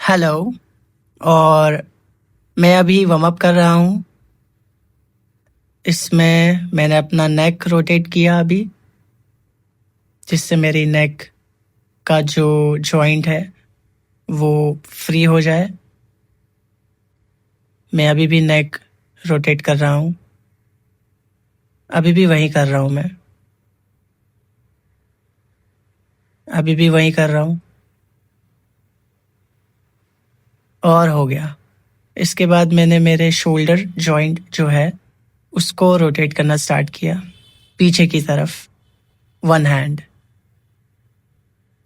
Hello. और मैं अभी वार्म अप कर रहा हूँ। इसमें मैंने अपना नेक रोटेट किया अभी, जिससे मेरी नेक का जो जॉइंट है वो फ्री हो जाए। मैं अभी भी नेक रोटेट कर रहा हूँ, अभी भी वही कर रहा हूँ मैं, अभी भी वही कर रहा हूँ। और हो गया। इसके बाद मैंने मेरे शोल्डर जॉइंट जो है उसको रोटेट करना स्टार्ट किया पीछे की तरफ, वन हैंड।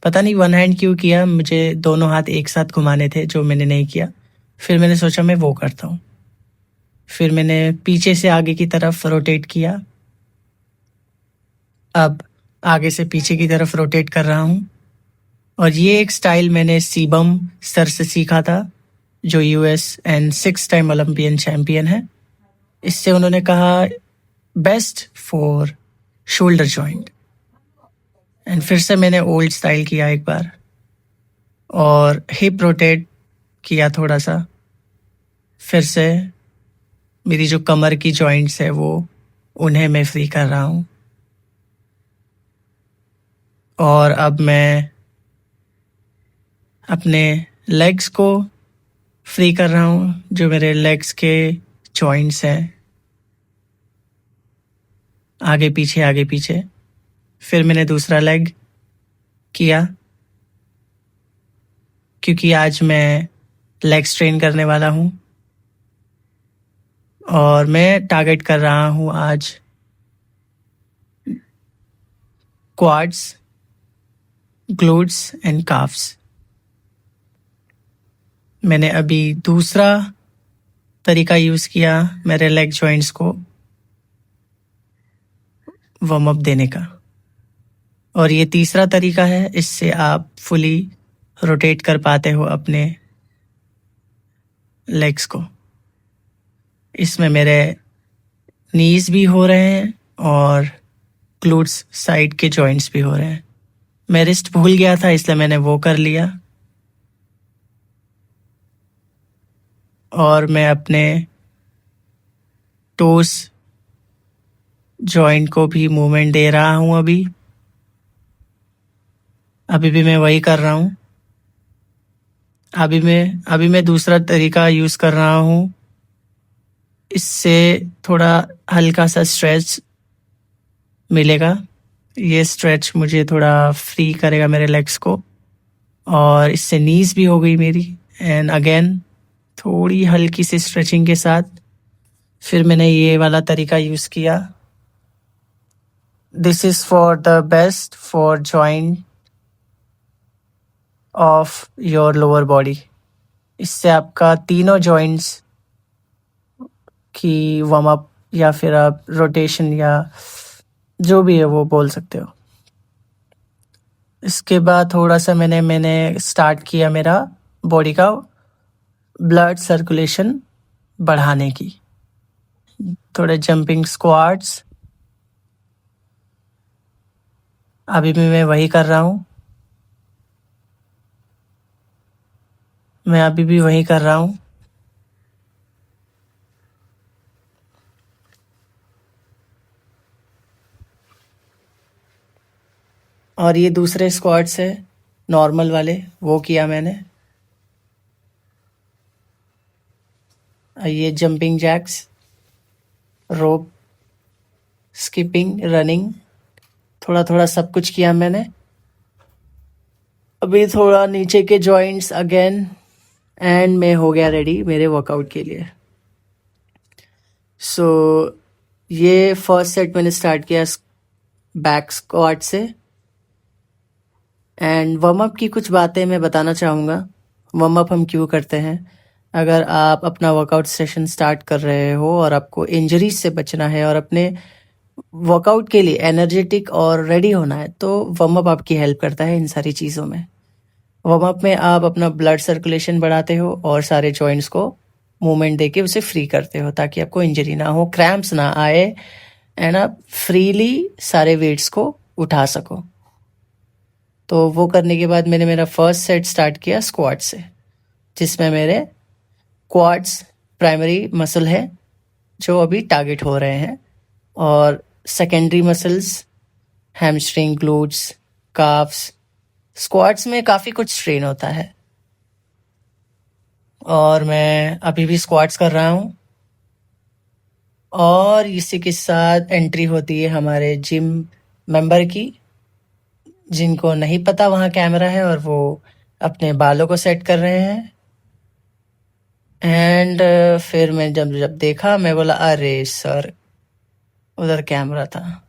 पता नहीं वन हैंड क्यों किया, मुझे दोनों हाथ एक साथ घुमाने थे जो मैंने नहीं किया। फिर मैंने सोचा मैं वो करता हूँ। फिर मैंने पीछे से आगे की तरफ रोटेट किया। अब आगे से पीछे की तरफ रोटेट कर रहा हूँ। और ये एक स्टाइल मैंने सीबम सर से सीखा था, जो US and 6 time Olympian champion है। इससे उन्होंने कहा best for shoulder joint. And फिर से मैंने ओल्ड स्टाइल किया एक बार, और हिप रोटेट किया थोड़ा सा। फिर से मेरी जो कमर की जॉइंट्स है वो, उन्हें मैं फ्री कर रहा हूँ। और अब मैं अपने लेग्स को फ्री कर रहा हूँ, जो मेरे लेग्स के जॉइंट्स हैं, आगे पीछे आगे पीछे। फिर मैंने दूसरा लेग किया, क्योंकि आज मैं लेग स्ट्रेन करने वाला हूँ। और मैं टारगेट कर रहा हूँ आज क्वाड्स, ग्लूट्स एंड काफ्स। मैंने अभी दूसरा तरीका यूज़ किया मेरे लेग जॉइंट्स को वार्म अप देने का। और ये तीसरा तरीका है, इससे आप फुली रोटेट कर पाते हो अपने लेग्स को। इसमें मेरे नीज भी हो रहे हैं और ग्लूट्स साइड के जॉइंट्स भी हो रहे हैं। मैं रिस्ट भूल गया था, इसलिए मैंने वो कर लिया। और मैं अपने टोस जॉइंट को भी मूवमेंट दे रहा हूँ अभी भी मैं वही कर रहा हूँ। अभी मैं दूसरा तरीका यूज़ कर रहा हूँ। इससे थोड़ा हल्का सा स्ट्रेच मिलेगा। ये स्ट्रेच मुझे थोड़ा फ्री करेगा मेरे लेग्स को, और इससे नीज भी हो गई मेरी। एंड अगेन थोड़ी हल्की सी स्ट्रेचिंग के साथ फिर मैंने ये वाला तरीका यूज़ किया। This is for the best for joint of your lower body. इससे आपका तीनों जॉइंट्स की वार्म अप, या फिर आप रोटेशन या जो भी है वो बोल सकते हो। इसके बाद थोड़ा सा मैंने स्टार्ट किया मेरा बॉडी का ब्लड सर्कुलेशन बढ़ाने की। थोड़े जंपिंग स्क्वाट्स, अभी भी मैं वही कर रहा हूँ। मैं अभी भी वही कर रहा हूँ। और ये दूसरे स्क्वाट्स है नॉर्मल वाले, वो किया मैंने। ये जंपिंग जैक्स, रोप, स्किपिंग, रनिंग, थोड़ा थोड़ा सब कुछ किया मैंने। अभी थोड़ा नीचे के जॉइंट्स अगेन, एंड मैं हो गया रेडी मेरे वर्कआउट के लिए। सो ये फर्स्ट सेट मैंने स्टार्ट किया बैक स्क्वाट से। एंड वार्म अप की कुछ बातें मैं बताना चाहूँगा। वार्म अप हम क्यों करते हैं? अगर आप अपना वर्कआउट सेशन स्टार्ट कर रहे हो और आपको इंजरीज से बचना है और अपने वर्कआउट के लिए एनर्जेटिक और रेडी होना है, तो वार्म अप आपकी हेल्प करता है इन सारी चीज़ों में। वार्म अप में आप अपना ब्लड सर्कुलेशन बढ़ाते हो और सारे जॉइंट्स को मूवमेंट देके उसे फ्री करते हो, ताकि आपको इंजरी ना हो, क्रैम्प्स ना आए, एंड आप फ्रीली सारे वेट्स को उठा सको। तो वो करने के बाद मैंने मेरा फर्स्ट सेट स्टार्ट किया स्क्वाट से। जिसमें मेरे क्वाड्स प्राइमरी मसल है जो अभी टारगेट हो रहे हैं, और secondary muscles hamstring, glutes, carbs. Squats में काफ़ी कुछ ट्रेन होता है और मैं अभी भी स्क्वाट्स कर रहा हूँ। और इसी के साथ एंट्री होती है हमारे जिम मेंबर की, जिनको नहीं पता वहाँ कैमरा है और वो अपने बालों को सेट कर रहे हैं। एंड फिर मैं जब जब देखा, मैं बोला अरे सर, उधर कैमरा था।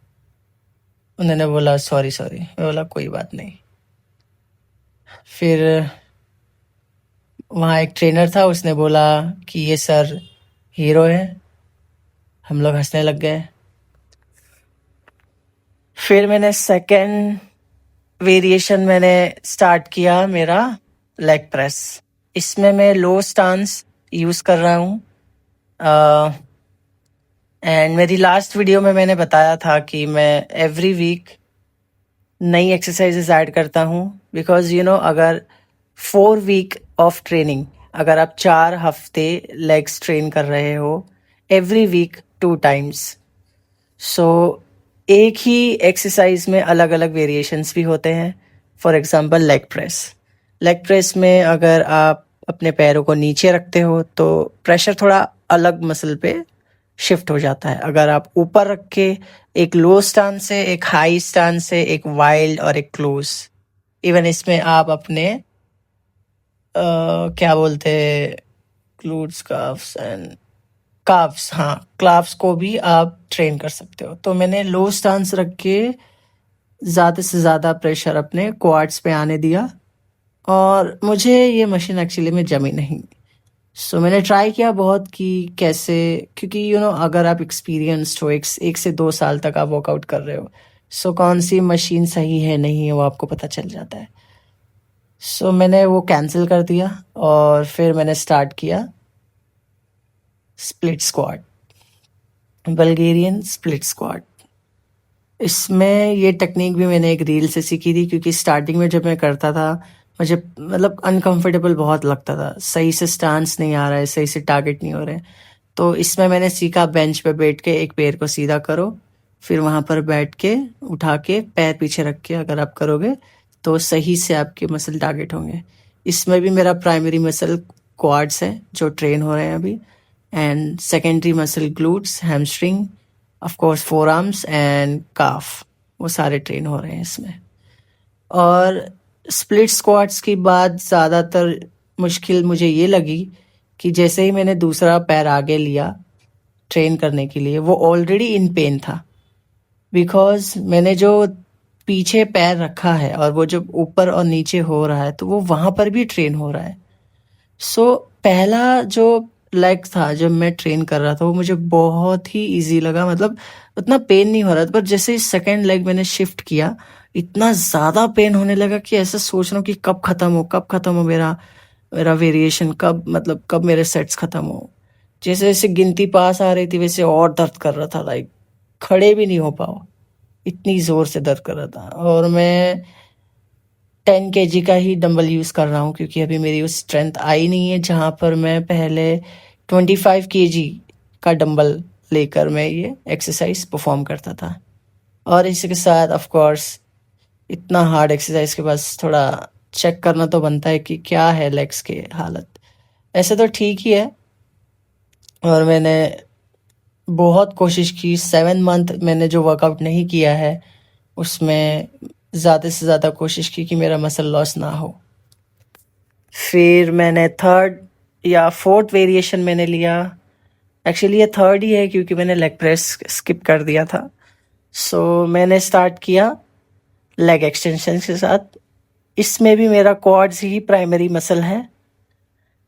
उन्होंने बोला सॉरी सॉरी। मैं बोला कोई बात नहीं। फिर वहाँ एक ट्रेनर था, उसने बोला कि ये सर हीरो है। हम लोग हंसने लग गए। फिर मैंने सेकेंड वेरिएशन मैंने स्टार्ट किया, मेरा लेग प्रेस। इसमें मैं लो स्टांस यूज़ कर रहा हूँ। एंड मेरी लास्ट वीडियो में मैंने बताया था कि मैं एवरी वीक नई एक्सरसाइजेस ऐड करता हूँ, बिकॉज अगर 4 वीक ऑफ ट्रेनिंग, अगर आप 4 हफ्ते लेग्स ट्रेन कर रहे हो एवरी वीक 2 टाइम्स, सो एक ही एक्सरसाइज में अलग अलग वेरिएशंस भी होते हैं। For example leg press. Leg press में अगर आप अपने पैरों को नीचे रखते हो तो प्रेशर थोड़ा अलग मसल पे शिफ्ट हो जाता है। अगर आप ऊपर रख के एक लो स्टांस से, एक हाई स्टांस से, एक वाइल्ड और एक क्लोज, इवन इसमें आप अपने क्या बोलते हैं, ग्लूट्स, काफ्स एंड काफ्स, हाँ, क्लाफ्स को भी आप ट्रेन कर सकते हो। तो मैंने लो स्टांस रख के ज़्यादा से ज़्यादा प्रेशर अपने क्वाड्स पे आने दिया, और मुझे ये मशीन एक्चुअली में जमी नहीं। सो मैंने ट्राई किया बहुत कि कैसे, क्योंकि अगर आप एक्सपीरियंस्ड हो, एक से 2 साल तक आप वर्कआउट कर रहे हो, सो कौन सी मशीन सही है नहीं है वो आपको पता चल जाता है। सो मैंने वो कैंसिल कर दिया और फिर मैंने स्टार्ट किया split squat, Bulgarian split squat. इसमें ये टेक्निक भी मैंने एक रील से सीखी थी, क्योंकि स्टार्टिंग में जब मैं करता था मुझे मतलब अनकंफर्टेबल बहुत लगता था, सही से स्टांस नहीं आ रहा है, सही से टारगेट नहीं हो रहे हैं। तो इसमें मैंने सीखा बेंच पे बैठ के एक पैर को सीधा करो, फिर वहाँ पर बैठ के उठा के पैर पीछे रख के अगर आप करोगे तो सही से आपके मसल टारगेट होंगे। इसमें भी मेरा प्राइमरी मसल क्वाड्स है जो ट्रेन हो रहे हैं अभी, and secondary muscle glutes, hamstring, of course forearms and calf, वो सारे ट्रेन हो रहे हैं इसमें। और स्प्लिट स्क्वाट्स की बात ज़्यादातर मुश्किल मुझे ये लगी कि जैसे ही मैंने दूसरा पैर आगे लिया ट्रेन करने के लिए, वो ऑलरेडी इन पेन था, बिकॉज मैंने जो पीछे पैर रखा है और वो जब ऊपर और नीचे हो रहा है तो वो वहाँ पर भी ट्रेन हो रहा है। सो पहला जो लेग था जब मैं ट्रेन कर रहा था वो मुझे बहुत ही इजी लगा, मतलब उतना पेन नहीं हो रहा था। पर जैसे ही सेकेंड लेग मैंने शिफ्ट किया, इतना ज़्यादा पेन होने लगा कि ऐसा सोच रहा हूँ कि कब ख़त्म हो मेरा मेरा वेरिएशन, कब मतलब कब मेरे सेट्स ख़त्म हो। जैसे जैसे गिनती पास आ रही थी वैसे और दर्द कर रहा था, लाइक खड़े भी नहीं हो पाओ, इतनी ज़ोर से दर्द कर रहा था। और मैं 10 kg का ही डंबल यूज़ कर रहा हूँ, क्योंकि अभी मेरी उस स्ट्रेंथ आई नहीं है जहाँ पर मैं पहले 25 kg का डंबल लेकर मैं ये एक्सरसाइज परफॉर्म करता था। और इसी के साथ ऑफ कोर्स इतना हार्ड एक्सरसाइज के पास थोड़ा चेक करना तो बनता है कि क्या है लेग्स की हालत। ऐसे तो ठीक ही है, और मैंने बहुत कोशिश की। 7 मंथ मैंने जो वर्कआउट नहीं किया है उसमें ज़्यादा से ज़्यादा कोशिश की कि मेरा मसल लॉस ना हो। फिर मैंने थर्ड या फोर्थ वेरिएशन मैंने लिया, एक्चुअली ये थर्ड ही है क्योंकि मैंने लेग प्रेस स्किप कर दिया था। सो मैंने स्टार्ट किया लेग एक्सटेंशन के साथ। इसमें भी मेरा क्वाड्स ही प्राइमरी मसल है।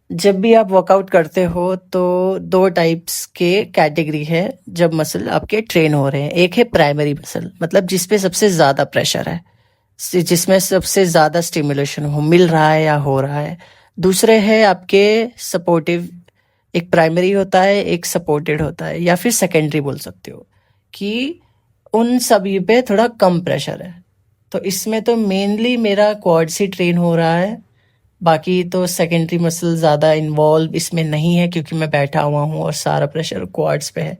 जब भी आप वर्कआउट करते हो तो 2 टाइप्स के कैटेगरी है जब मसल आपके ट्रेन हो रहे हैं। एक है प्राइमरी मसल, मतलब जिस पे सबसे ज़्यादा प्रेशर है, जिसमें सबसे ज़्यादा स्टिमुलेशन हो मिल रहा है या हो रहा है। दूसरे है आपके सपोर्टिव, एक प्राइमरी होता है, एक सपोर्टेड होता है, या फिर सेकेंडरी बोल सकते हो, कि उन सभी पे थोड़ा कम प्रेशर है। तो इसमें तो मेनली मेरा क्वाड्स ही ट्रेन हो रहा है, बाकी तो सेकेंडरी मसल ज़्यादा इन्वॉल्व इसमें नहीं है क्योंकि मैं बैठा हुआ हूँ और सारा प्रेशर क्वाड्स पे है।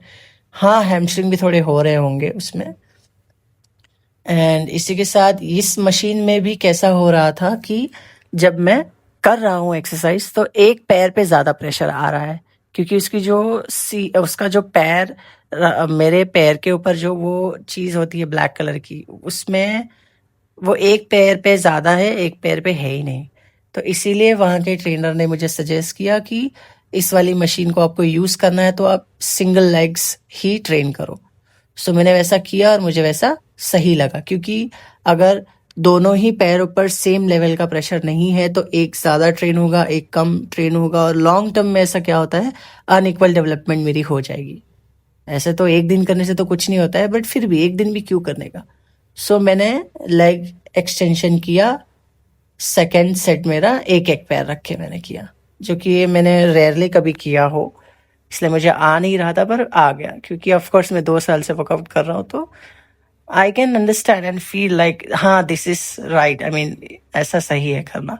हाँ, हैमस्ट्रिंग भी थोड़े हो रहे होंगे उसमें। एंड इसी के साथ इस मशीन में भी कैसा हो रहा था कि जब मैं कर रहा हूँ एक्सरसाइज तो एक पैर पे ज़्यादा प्रेशर आ रहा है क्योंकि उसकी जो उसका जो पैर मेरे पैर के ऊपर जो वो चीज़ होती है ब्लैक कलर की, उसमें वो एक पैर पे ज़्यादा है, एक पैर पे है ही नहीं। तो इसीलिए वहाँ के ट्रेनर ने मुझे सजेस्ट किया कि इस वाली मशीन को आपको यूज़ करना है तो आप सिंगल लेग्स ही ट्रेन करो। सो मैंने वैसा किया और मुझे वैसा सही लगा क्योंकि अगर दोनों ही पैरों पर सेम लेवल का प्रेशर नहीं है तो एक ज़्यादा ट्रेन होगा, एक कम ट्रेन होगा और लॉन्ग टर्म में ऐसा क्या होता है, अनइक्वल डेवलपमेंट मेरी हो जाएगी। ऐसे तो एक दिन करने से तो कुछ नहीं होता है, बट फिर भी एक दिन भी क्यों करने का। सो मैंने लेग एक्सटेंशन किया। सेकेंड सेट मेरा एक एक पैर रख के मैंने किया, जो कि ये मैंने रेयरली कभी किया हो, इसलिए मुझे आ नहीं रहा था पर आ गया क्योंकि ऑफ कोर्स मैं 2 साल से वर्कआउट कर रहा हूँ तो I can understand and feel like हाँ this is right, I mean ऐसा सही है करना।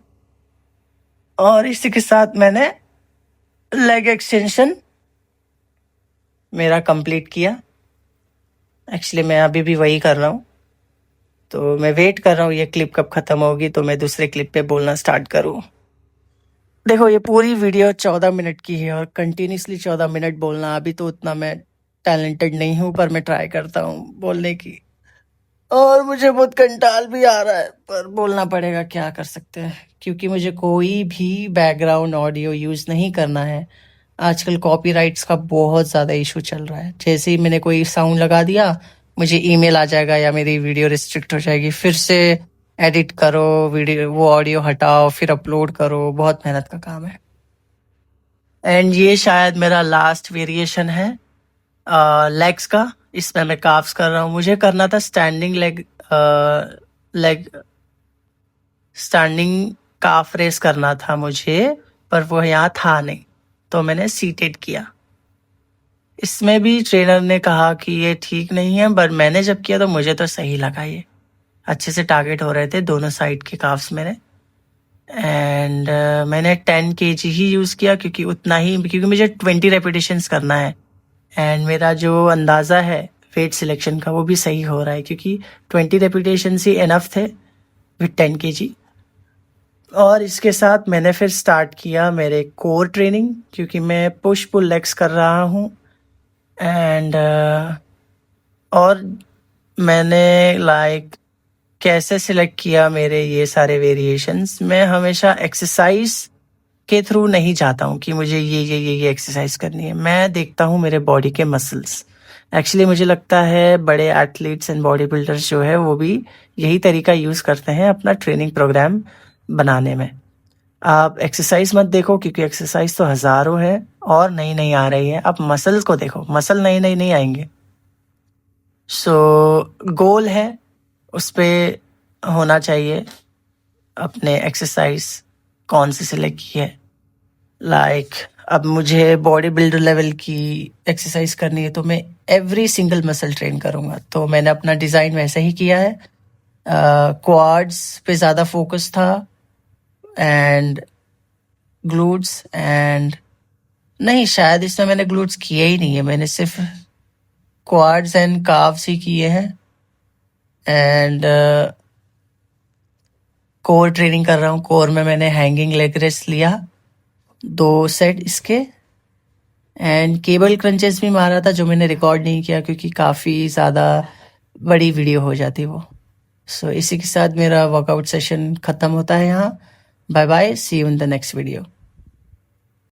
और इसी के साथ मैंने लेग एक्सटेंशन मेरा कंप्लीट किया। एक्चुअली मैं अभी भी वही कर रहा हूँ, तो मैं वेट कर रहा हूँ ये क्लिप कब ख़त्म होगी तो मैं दूसरे क्लिप पे बोलना स्टार्ट करूँ। देखो ये पूरी वीडियो 14 मिनट की है और कंटिन्यूसली 14 मिनट बोलना, अभी तो उतना मैं टैलेंटेड नहीं हूँ पर मैं ट्राई करता हूँ बोलने की, और मुझे बहुत कंटाल भी आ रहा है पर बोलना पड़ेगा, क्या कर सकते हैं क्योंकि मुझे कोई भी बैकग्राउंड ऑडियो यूज़ नहीं करना है। आजकल कॉपीराइट्स का बहुत ज़्यादा इशू चल रहा है, जैसे ही मैंने कोई साउंड लगा दिया मुझे ईमेल आ जाएगा या मेरी वीडियो रिस्ट्रिक्ट हो जाएगी, फिर से एडिट करो वीडियो, वो ऑडियो हटाओ फिर अपलोड करो, बहुत मेहनत का काम है। एंड ये शायद मेरा लास्ट वेरिएशन है लेग्स का। इसमें मैं काफ्स कर रहा हूँ, मुझे करना था स्टैंडिंग लेग स्टैंडिंग काफ रेस करना था मुझे, पर वो यहाँ था नहीं तो मैंने सीटेड किया। इसमें भी ट्रेनर ने कहा कि ये ठीक नहीं है, बट मैंने जब किया तो मुझे तो सही लगा, ये अच्छे से टारगेट हो रहे थे दोनों साइड के काफ्स मेरे। एंड मैंने 10 kg ही यूज़ किया क्योंकि उतना ही, क्योंकि मुझे 20 रेपिटेशंस करना है एंड मेरा जो अंदाज़ा है वेट सिलेक्शन का वो भी सही हो रहा है क्योंकि 20 रेपिटेशंस ही इनफ थे विथ 10 kg। और इसके साथ मैंने फिर स्टार्ट किया मेरे कोर ट्रेनिंग क्योंकि मैं पुश पुल लेग्स कर रहा हूँ। एंड और मैंने कैसे सिलेक्ट किया मेरे ये सारे वेरिएशंस, मैं हमेशा एक्सरसाइज के थ्रू नहीं चाहता हूँ कि मुझे ये एक्सरसाइज करनी है, मैं देखता हूँ मेरे बॉडी के मसल्स। एक्चुअली मुझे लगता है बड़े एथलीट्स एंड बॉडी बिल्डर्स जो है वो भी यही तरीका यूज़ करते हैं अपना ट्रेनिंग प्रोग्राम बनाने में। आप एक्सरसाइज मत देखो क्योंकि एक्सरसाइज तो हज़ारों है और नई नई आ रही है, आप मसल्स को देखो, मसल नई नई नहीं आएंगे। सो गोल है उस पर होना चाहिए अपने एक्सरसाइज कौन सी सिलेक्ट की है। अब मुझे बॉडी बिल्डर लेवल की एक्सरसाइज करनी है तो मैं एवरी सिंगल मसल ट्रेन करूँगा, तो मैंने अपना डिज़ाइन वैसे ही किया है। क्वाड्स पे ज़्यादा फोकस था एंड ग्लूट्स, एंड नहीं शायद इसमें मैंने ग्लूट्स किए ही नहीं है, मैंने सिर्फ क्वाड्स एंड काव्स ही किए हैं। एंड कोर ट्रेनिंग कर रहा हूँ, कोर में मैंने हैंगिंग लेग रेस लिया 2 सेट इसके, एंड केबल क्रंचेस भी मारा था जो मैंने रिकॉर्ड नहीं किया क्योंकि काफ़ी ज़्यादा बड़ी वीडियो हो जाती वो। सो इसी के साथ मेरा वर्कआउट सेशन ख़त्म होता है यहाँ। Bye bye, see you in the next video.